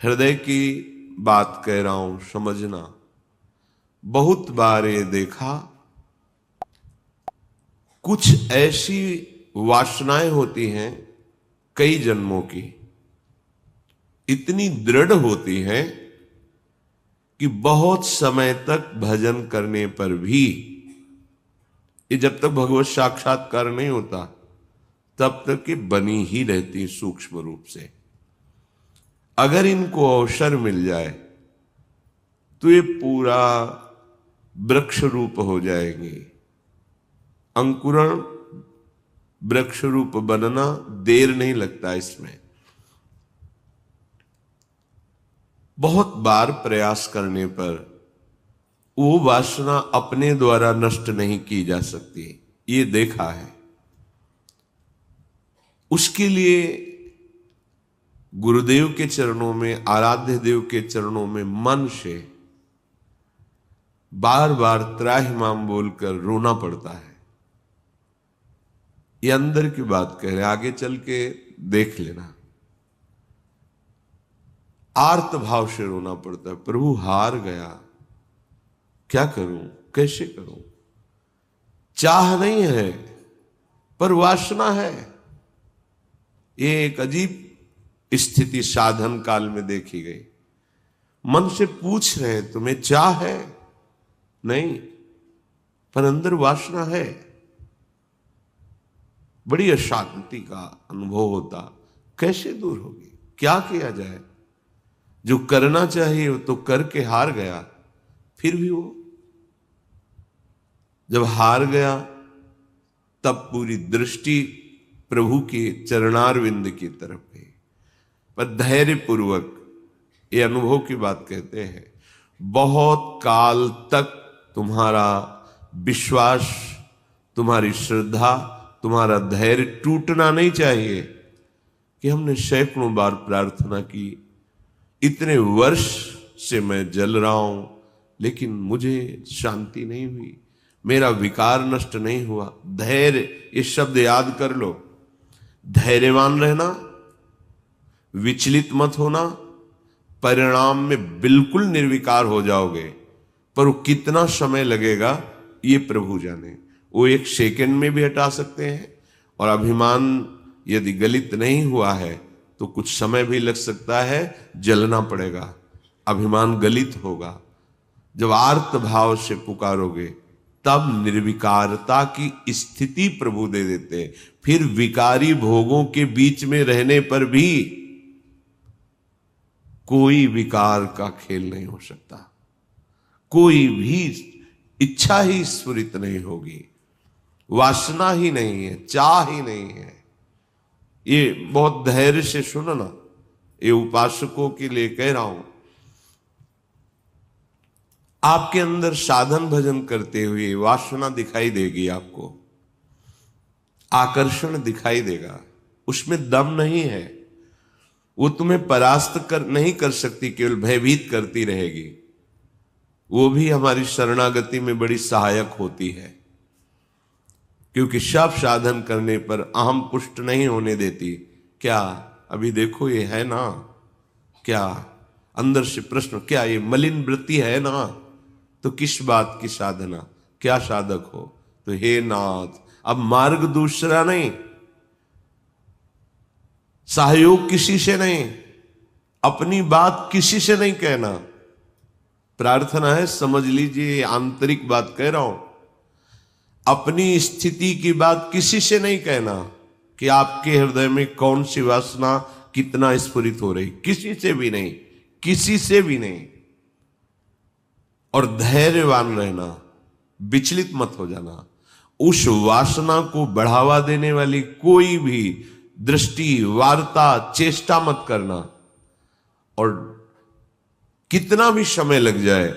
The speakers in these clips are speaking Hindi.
हृदय की बात कह रहा हूं, समझना। बहुत बार ये देखा, कुछ ऐसी वासनाएं होती हैं कई जन्मों की, इतनी दृढ़ होती हैं कि बहुत समय तक भजन करने पर भी, ये जब तक भगवत साक्षात्कार नहीं होता तब तक ये बनी ही रहती सूक्ष्म रूप से। अगर इनको अवसर मिल जाए तो ये पूरा वृक्ष रूप हो जाएंगे। अंकुरण वृक्ष रूप बनना देर नहीं लगता इसमें। बहुत बार प्रयास करने पर वो वासना अपने द्वारा नष्ट नहीं की जा सकती, ये देखा है। उसके लिए गुरुदेव के चरणों में, आराध्य देव के चरणों में मन से बार बार त्राहिमाम बोलकर रोना पड़ता है। ये अंदर की बात कह रहे, आगे चल के देख लेना। आर्त भाव से रोना पड़ता है, प्रभु हार गया, क्या करूं, कैसे करूं। चाह नहीं है पर वासना है। ये एक अजीब स्थिति साधन काल में देखी गई। मन से पूछ रहे तुम्हें चाह है, नहीं, पर अंदर वासना है। बड़ी अशांति का अनुभव होता। कैसे दूर होगी, क्या किया जाए। जो करना चाहिए वो तो करके हार गया, फिर भी वो जब हार गया तब पूरी दृष्टि प्रभु के चरणारविंद की तरफ गई। पर धैर्य पूर्वक, ये अनुभव की बात कहते हैं, बहुत काल तक तुम्हारा विश्वास, तुम्हारी श्रद्धा, तुम्हारा धैर्य टूटना नहीं चाहिए। कि हमने सैकड़ों बार प्रार्थना की, इतने वर्ष से मैं जल रहा हूं लेकिन मुझे शांति नहीं हुई, मेरा विकार नष्ट नहीं हुआ। धैर्य, ये शब्द याद कर लो। धैर्यवान रहना, विचलित मत होना, परिणाम में बिल्कुल निर्विकार हो जाओगे। पर वो कितना समय लगेगा ये प्रभु जाने। वो एक सेकंड में भी हटा सकते हैं। और अभिमान यदि गलित नहीं हुआ है तो कुछ समय भी लग सकता है, जलना पड़ेगा, अभिमान गलित होगा। जब आर्त भाव से पुकारोगे तब निर्विकारता की स्थिति प्रभु दे देते। फिर विकारी भोगों के बीच में रहने पर भी कोई विकार का खेल नहीं हो सकता, कोई भी इच्छा ही स्फुरित नहीं होगी, वासना ही नहीं है, चाह ही नहीं है। ये बहुत धैर्य से सुनना, ये उपासकों के लिए कह रहा हूं। आपके अंदर साधन भजन करते हुए वासना दिखाई देगी, आपको आकर्षण दिखाई देगा, उसमें दम नहीं है। वो तुम्हें परास्त नहीं कर सकती, केवल भयभीत करती रहेगी। वो भी हमारी शरणागति में बड़ी सहायक होती है, क्योंकि सब साधन करने पर अहम पुष्ट नहीं होने देती। क्या अभी देखो ये है ना, क्या अंदर से प्रश्न, क्या ये मलिन वृत्ति है ना, तो किस बात की साधना, क्या साधक हो। तो हे नाथ, अब मार्ग दूसरा नहीं, सहयोग किसी से नहीं, अपनी बात किसी से नहीं कहना। प्रार्थना है, समझ लीजिए, आंतरिक बात कह रहा हूं। अपनी स्थिति की बात किसी से नहीं कहना कि आपके हृदय में कौन सी वासना कितना स्फुरित हो रही, किसी से भी नहीं, किसी से भी नहीं। और धैर्यवान रहना, विचलित मत हो जाना। उस वासना को बढ़ावा देने वाली कोई भी दृष्टि, वार्ता, चेष्टा मत करना। और कितना भी समय लग जाए,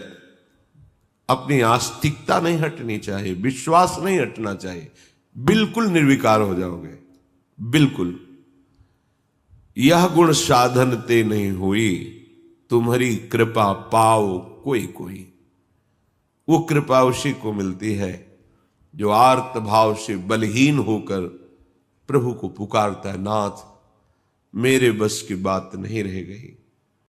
अपनी आस्तिकता नहीं हटनी चाहिए, विश्वास नहीं हटना चाहिए। बिल्कुल निर्विकार हो जाओगे, बिल्कुल। यह गुण साधन ते नहीं हुई, तुम्हारी कृपा पाओ कोई कोई। वो कृपा उसी को मिलती है जो आर्त भाव से बलहीन होकर प्रभु को पुकारता है, नाथ मेरे बस की बात नहीं रह गई,